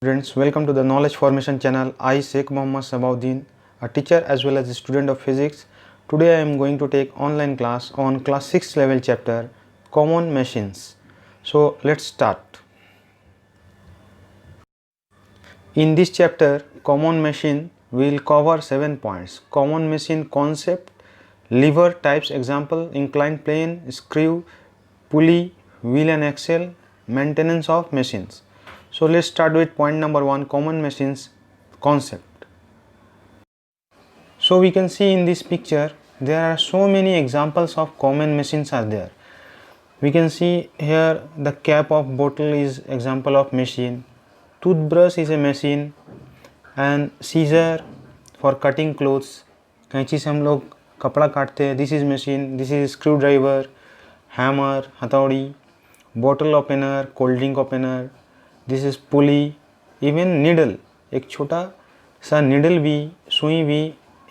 Students, welcome to the Knowledge Formation channel. I, Sheikh Mohammad Sabaudin, a teacher as well as a student of physics. Today I am going to take online class on class 6 level chapter Common Machines. So let's start. In this chapter, Common Machine, we will cover 7 points. Common machine concept, lever types example, inclined plane, screw, pulley, wheel and axle, maintenance of machines. So let's start with point number 1, common machines concept. So we can see in this picture there are so many examples of common machines are there. We can see here the cap of bottle is example of machine, toothbrush is a machine, and scissor for cutting clothes, कैंची से हम लोग कपड़ा काटते हैं, this is machine, this is screwdriver, hammer हथौड़ी, bottle opener, cold drink opener, this is pulley, even needle, एक छोटा सा निडल भी, सुई भी,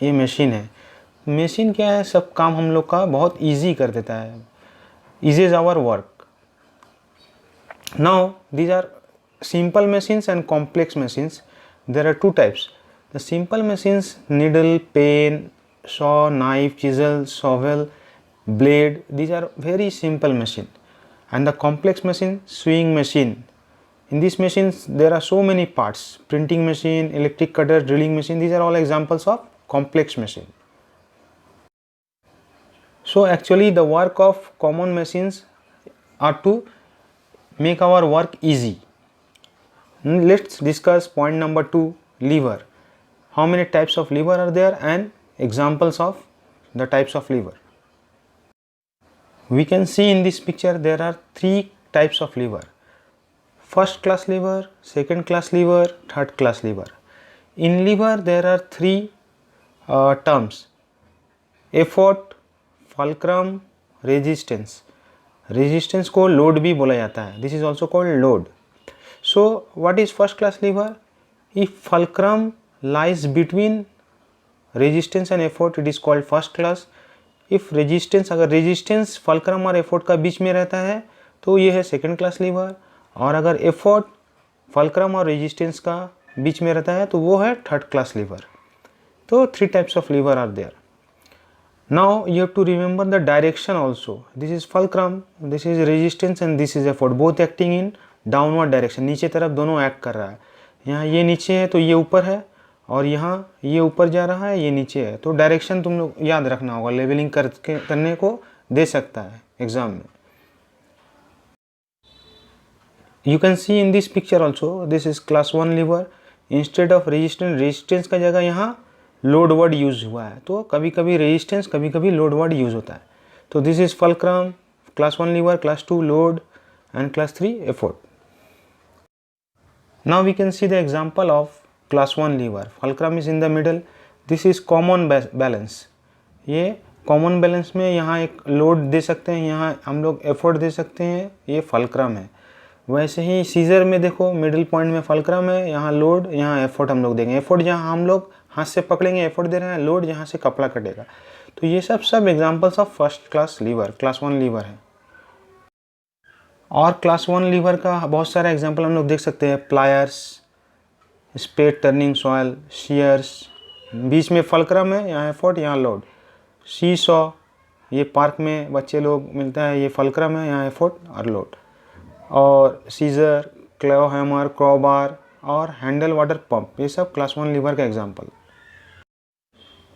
ये मशीन है. मशीन क्या है, सब काम हम लोग का बहुत इजी कर देता है, eases our work. Now these are simple machines and complex machines. There are two types. The simple machines needle, pen, saw, knife, chisel, shovel, blade, these are very simple machine. And the complex machine, sewing machine. In these machines there are so many parts, printing machine, electric cutter, drilling machine, these are all examples of complex machine. So actually the work of common machines are to make our work easy. Let's discuss point number 2, lever. How many types of lever are there and examples of the types of lever. We can see in this picture there are 3 types of lever. First class lever, second class lever, third class lever. In lever there are 3 terms: effort, fulcrum, resistance. Resistance को load भी बोला जाता है. This is also called load. So what is first class lever? If fulcrum lies between resistance and effort, it is called first class. If resistance, अगर resistance fulcrum और effort का बीच में रहता है तो ये है second class lever. और अगर एफर्ट फल्क्रम और रेजिस्टेंस का बीच में रहता है तो वो है थर्ड क्लास लीवर. तो 3 types of lever are there. Now you have to remember the direction also. This is fulcrum, this is resistance and this is effort, both acting in downward direction. नीचे तरफ दोनों act कर रहा है. यहाँ ये नीचे है तो ये ऊपर है, और यहाँ ये ऊपर जा रहा है, ये नीचे है. तो डायरेक्शन तुम लोग याद रखना होगा, लेवलिंग करने को दे सकता है एग्जाम में. You can see in this picture also, this is class 1 lever. Instead of resistance का जगह यहाँ load word यूज हुआ है. तो कभी कभी resistance, कभी कभी load word यूज होता है. तो this is fulcrum, class 1 lever, class 2 load and class 3 effort. Now we can see the example of class 1 lever. Fulcrum is in the middle. This is common balance. ये common balance में यहाँ एक load दे सकते हैं, यहाँ हम लोग effort दे सकते हैं, ये fulcrum है. वैसे ही सीजर में देखो, मिडिल पॉइंट में फल्क्रम है, यहाँ लोड, यहाँ एफर्ट हम लोग देंगे. एफर्ट जहाँ हम लोग हाथ से पकड़ेंगे एफर्ट दे रहे हैं, लोड जहाँ से कपड़ा कटेगा. तो ये सब examples of first class lever, class 1 lever है. और क्लास 1 लीवर का बहुत सारा एग्जांपल हम लोग देख सकते हैं. Pliers, spade turning soil, shears, बीच में फल्क्रम है, यहाँ एफर्ट, यहाँ लोड. सी सॉ, ये पार्क में बच्चे लोग मिलता है, ये फल्क्रम है, यहाँ एफर्ट और लोड. और सीजर, क्लो हैमर, क्रॉबार और हैंडल वाटर पंप, ये सब क्लास 1 लीवर का example.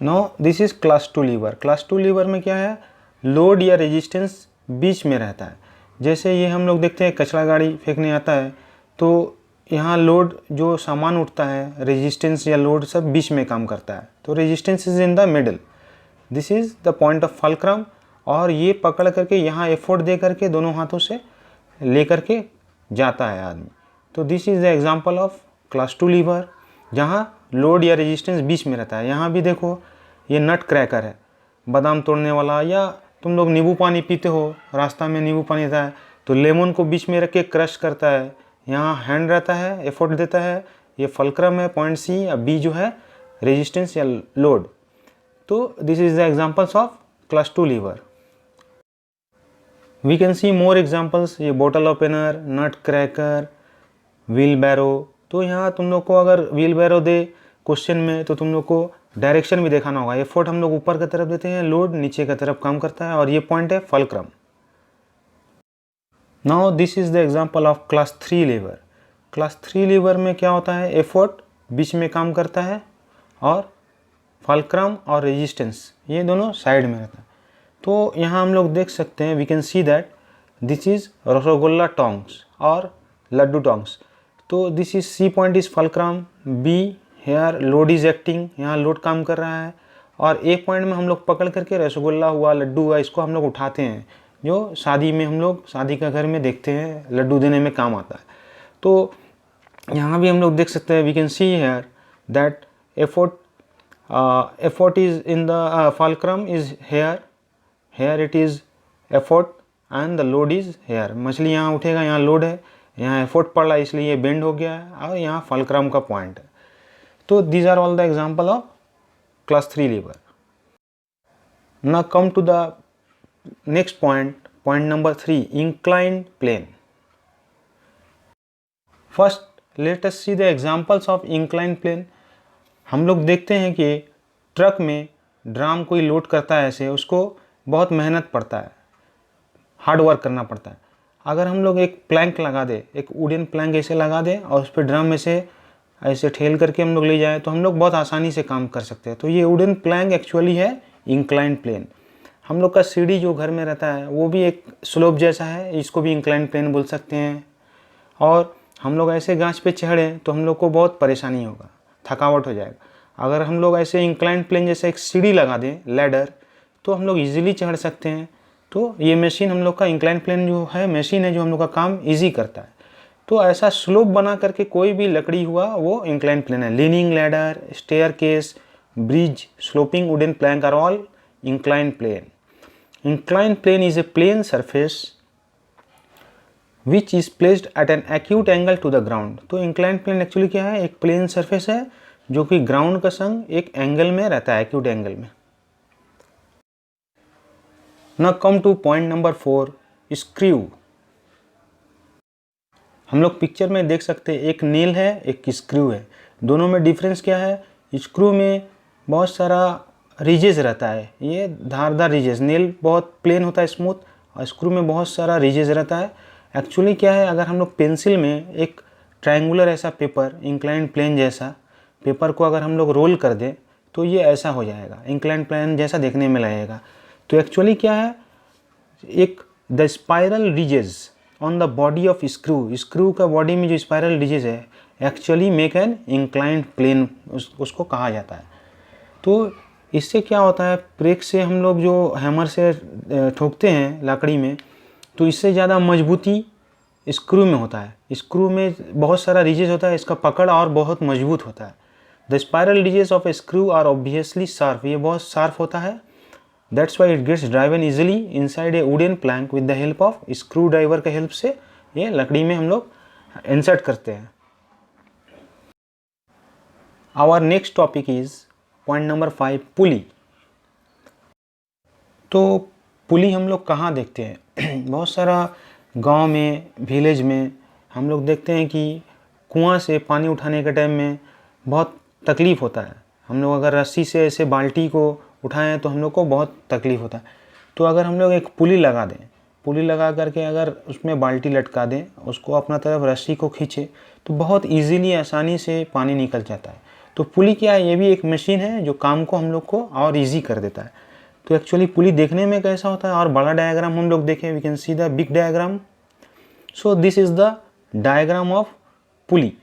No this is class 2 lever. Class 2 lever में क्या है, लोड या रेजिस्टेंस बीच में रहता है. जैसे ये हम लोग देखते हैं कचरा गाड़ी फेंकने आता है, तो यहाँ लोड जो सामान उठता है, रेजिस्टेंस या लोड सब बीच में काम करता है. तो resistance is in the middle. This is the point of fulcrum. और ये पकड़ करके यहाँ एफोर्ट दे करके दोनों हाथों से लेकर के जाता है आदमी. तो this is the example of class 2 lever, जहाँ लोड या रेजिस्टेंस बीच में रहता है. यहाँ भी देखो, ये नट क्रैकर है, बादाम तोड़ने वाला. या तुम लोग नींबू पानी पीते हो, रास्ता में नींबू पानी रहता है तो लेमन को बीच में रख के क्रश करता है. यहाँ हैंड रहता है, एफर्ट देता है, ये फल्क्रम है पॉइंट सी, या बी जो है रेजिस्टेंस या लोड. तो this is the examples of class 2 lever. We can see more examples. ये bottle opener, nut cracker, wheelbarrow, तो यहाँ तुम लोग को अगर व्हील बैरो दे क्वेश्चन में तो तुम लोग को डायरेक्शन भी दिखाना होगा। एफर्ट हम लोग ऊपर की तरफ देते हैं, लोड नीचे की तरफ काम करता है, और ये पॉइंट है fulcrum. Now this is the example of class 3 lever. Class 3 lever में क्या होता है, एफर्ट बीच में काम करता है और फलक्रम और रेजिस्टेंस ये दोनों साइड में रहता है। तो यहाँ हम लोग देख सकते हैं, we can see that this is rasgulla tongs और लड्डू टोंग्स। तो this is C point is fulcrum, B here load is acting, यहाँ लोड काम कर रहा है, और ए पॉइंट में हम लोग पकड़ करके रसगुल्ला हुआ लड्डू हुआ इसको हम लोग उठाते हैं, जो शादी में हम लोग शादी का घर में देखते हैं, लड्डू देने में काम आता है। तो यहाँ भी हम लोग देख सकते हैं, we can see here that effort is in the fulcrum is here it is effort and the load is here। मछली यहाँ उठेगा, यहाँ लोड है, यहाँ एफर्ट पड़ रहा है इसलिए ये बेंड हो गया है, और यहाँ फलक्रम का पॉइंट है। तो these are all the example of class 3 lever। now come to the next point number 3, inclined plane। first let us see the examples of inclined plane। हम लोग देखते हैं कि ट्रक में ड्राम कोई लोड करता है ऐसे, उसको बहुत मेहनत पड़ता है, हार्ड वर्क करना पड़ता है। अगर हम लोग एक प्लैंक लगा दे, एक वुडन प्लैंक ऐसे लगा दे और उस पर ड्रम में से ऐसे ठेल करके हम लोग ले जाएं तो हम लोग बहुत आसानी से काम कर सकते हैं। तो ये वुडन प्लैंक एक्चुअली है इंक्लाइंड प्लेन। हम लोग का सीढ़ी जो घर में रहता है वो भी एक स्लोप जैसा है, इसको भी इंक्लाइंड प्लेन बोल सकते हैं। और हम लोग ऐसे गाछ पे चढ़ें तो हम लोग को बहुत परेशानी होगा, थकावट हो जाएगा। अगर हम लोग ऐसे इंक्लाइंड प्लेन जैसे एक सीढ़ी लगा दें, लैडर, तो हम लोग इजीली चढ़ सकते हैं। तो ये मशीन हम लोग का इंक्लाइंड प्लेन जो है मशीन है जो हम लोग का काम इजी करता है। तो ऐसा स्लोप बना करके कोई भी लकड़ी हुआ वो इंक्लाइंड प्लेन है। Leaning ladder, staircase, bridge, sloping wooden plank are all inclined plane. Inclined plane is a plane surface which is placed at an acute angle to the ground. तो inclined plane actually क्या है, एक plane surface है जो कि ground का संग एक एंगल में रहता है, एक्यूट एंगल में। Now come two point number 4, screw. हम लोग पिक्चर में देख सकते हैं एक नेल है, एक स्क्रू है। दोनों में डिफरेंस क्या है, स्क्रू में बहुत सारा रिजेस रहता है, ये धारदार रिजेस। नेल बहुत प्लेन होता है, स्मूथ, और स्क्रू में बहुत सारा रिजेस रहता है। एक्चुअली क्या है, अगर हम लोग पेंसिल में एक ट्रायंगुलर ऐसा पेपर, इंक्लाइंड प्लेन जैसा पेपर को अगर हम लोग रोल कर दें तो ये ऐसा हो जाएगा, इंक्लाइंड प्लेन जैसा देखने में लगेगा। तो एक्चुअली क्या है, एक the spiral ridges on the body of screw, screw का बॉडी में जो स्पाइरल रिजेस है actually make an inclined plane उसको कहा जाता है। तो इससे क्या होता है, ब्रेक से हम लोग जो हैमर से ठोकते हैं लकड़ी में, तो इससे ज़्यादा मजबूती स्क्रू में होता है। स्क्रू में बहुत सारा रिजेस होता है, इसका पकड़ और बहुत मजबूत होता है। The spiral ridges of a screw are obviously sharp, ये बहुत शार्प होता है। That's why it gets driven easily inside a wooden plank with the help of screwdriver के हेल्प से ये लकड़ी में हम लोग इंसर्ट करते हैं। Our next topic is point number 5, pulley. तो पुली हम लोग कहाँ देखते हैं बहुत सारा गांव में, विलेज में हम लोग देखते हैं कि कुआं से पानी उठाने के टाइम में बहुत तकलीफ़ होता है। हम लोग अगर रस्सी से ऐसे बाल्टी को उठाएं तो हम लोग को बहुत तकलीफ़ होता है। तो अगर हम लोग एक पुली लगा दें, पुली लगा करके अगर उसमें बाल्टी लटका दें, उसको अपना तरफ रस्सी को खींचे तो बहुत इजीली आसानी से पानी निकल जाता है। तो पुली क्या है, ये भी एक मशीन है जो काम को हम लोग को और ईजी कर देता है। तो एक्चुअली पुली देखने में कैसा होता है, और बड़ा डायग्राम हम लोग देखें, we can see the big diagram. So this is the diagram of pulley.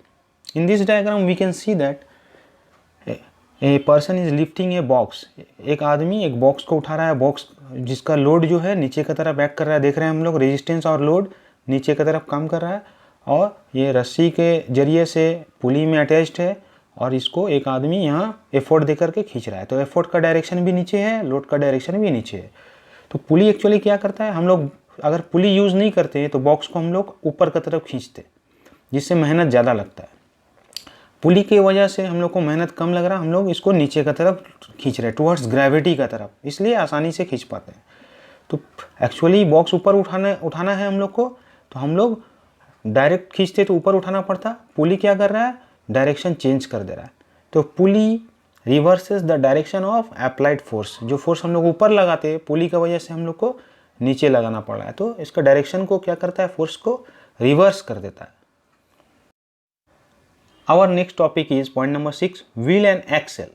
In this diagram we can see that a person is lifting a box. एक आदमी एक बॉक्स को उठा रहा है, बॉक्स जिसका लोड जो है नीचे की तरफ एक्ट कर रहा है। देख रहे हैं हम लोग रेजिस्टेंस और लोड नीचे की तरफ काम कर रहा है, और ये रस्सी के जरिए से पुली में अटैच्ड है, और इसको एक आदमी यहाँ एफर्ट दे करके खींच रहा है। तो एफर्ट का डायरेक्शन भी नीचे है, लोड का डायरेक्शन भी नीचे है। तो पुली एक्चुअली क्या करता है, हम लोग अगर पुली यूज़ नहीं करते तो बॉक्स को हम लोग ऊपर की तरफ खींचते, जिससे मेहनत ज़्यादा लगता है। पुली की वजह से हम लोग को मेहनत कम लग रहा है, हम लोग इसको नीचे की तरफ खींच रहे हैं, टुवर्ड्स ग्रेविटी का तरफ, इसलिए आसानी से खींच पाते हैं। तो एक्चुअली बॉक्स ऊपर उठाना है हम लोग को, तो हम लोग डायरेक्ट खींचते तो ऊपर उठाना पड़ता, पुली क्या कर रहा है, डायरेक्शन चेंज कर दे रहा है। तो pulley reverses the direction of applied force. जो फोर्स हम लोग ऊपर लगाते हैं पुली की वजह से हम लोग को नीचे लगाना पड़ रहा है, तो इसका डायरेक्शन को क्या करता है, फोर्स को रिवर्स कर देता है। Our next topic is point number 6, wheel and axle.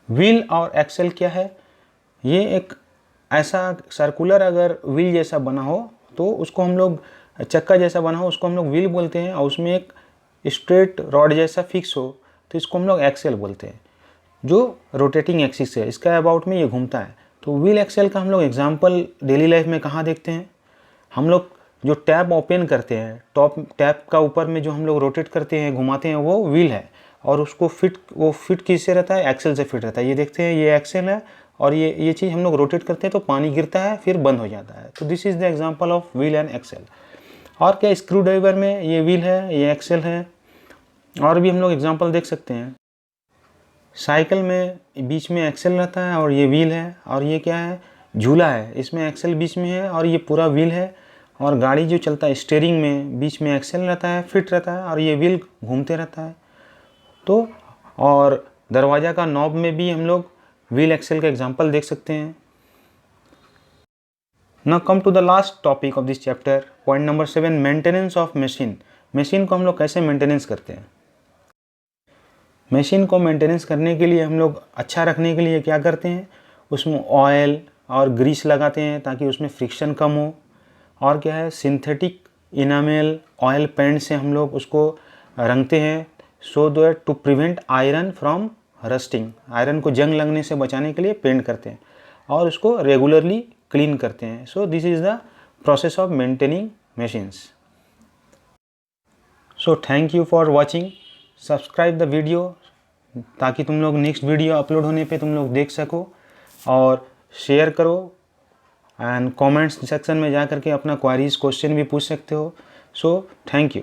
Wheel और एक्सेल क्या है, ये एक ऐसा सर्कुलर अगर व्हील जैसा बना हो तो उसको हम लोग, चक्का जैसा बना हो उसको हम लोग व्हील बोलते हैं, और उसमें एक स्ट्रेट रॉड जैसा फिक्स हो तो इसको हम लोग एक्सेल बोलते हैं, जो रोटेटिंग एक्सिस है, इसका अबाउट में ये घूमता है। तो व्हील एक्सेल का हम लोग एग्जांपल डेली लाइफ में कहाँ देखते हैं, हम लोग जो टैप ओपन करते हैं, टॉप टैप का ऊपर में जो हम लोग रोटेट करते हैं, घुमाते हैं, वो व्हील है, और उसको वो फिट किससे रहता है, एक्सेल से फिट रहता है। ये देखते हैं ये एक्सेल है, और ये चीज़ हम लोग रोटेट करते हैं तो पानी गिरता है फिर बंद हो जाता है। तो this is the example of wheel and axle. और क्या, स्क्रू ड्राइवर में ये व्हील है, ये एक्सेल है, और भी हम लोग एग्जांपल देख सकते हैं। साइकिल में बीच में एक्सेल रहता है और ये व्हील है, और ये क्या है, झूला है, इसमें एक्सेल बीच में है और ये पूरा व्हील है। और गाड़ी जो चलता है स्टीयरिंग में बीच में एक्सेल रहता है, फिट रहता है, और ये व्हील घूमते रहता है। तो और दरवाज़ा का नॉब में भी हम लोग व्हील एक्सेल का एग्जांपल देख सकते हैं। Now come to the last topic of this chapter, point number 7, maintenance of machine. Machine को हम लोग कैसे मेंटेनेंस करते हैं। मशीन को मेंटेनेंस करने के लिए हम लोग अच्छा रखने के लिए क्या करते हैं, उसमें ऑयल और ग्रीस लगाते हैं ताकि उसमें फ्रिक्शन कम हो। और क्या है, सिंथेटिक इनामेल ऑयल पेंट से हम लोग उसको रंगते हैं, so that to prevent iron from rusting. Iron को जंग लगने से बचाने के लिए पेंट करते हैं, और उसको रेगुलरली क्लीन करते हैं। So this is the process of maintaining machines. So thank you for watching, subscribe the video ताकि तुम लोग नेक्स्ट वीडियो अपलोड होने पे तुम लोग देख सको, और शेयर करो, एंड कमेंट्स सेक्शन में जा करके अपना क्वेरीज क्वेश्चन भी पूछ सकते हो। So thank you.